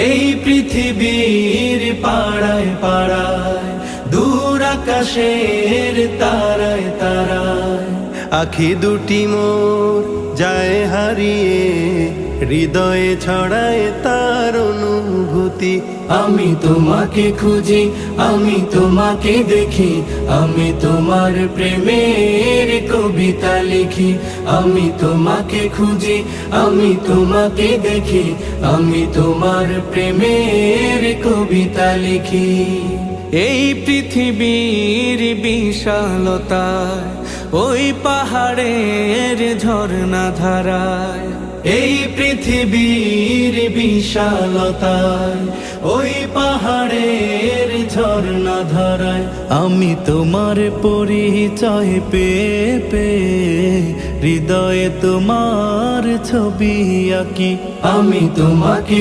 এই পৃথিবীর পাড়ায় পাড়ায়, দূর আকাশের তারায় তারায়, আখি দুটি মোর যায় হারিয়ে, হৃদয়ে ছড়ায় তার অনুভূতি। আমি তোমাকে খুঁজি, আমি তোমাকে দেখি, আমি তোমার প্রেমের কবিতা লিখি। আমি তোমাকে খুঁজি, আমি তোমাকে দেখি, আমি তোমার প্রেমের কবিতা লিখি। এই পৃথিবীর বিশালতায়, ওই পাহাড়ের ঝর্ণা ধারায়, এই পৃথিবীর বিশালতায়, ওই পাহাড়ের ঝর্ণা ধারায়, আমি তোমার পরিচয় পেয়ে পেয়ে, হৃদয়ে তোমার ছবি আঁকি। আমি তোমাকে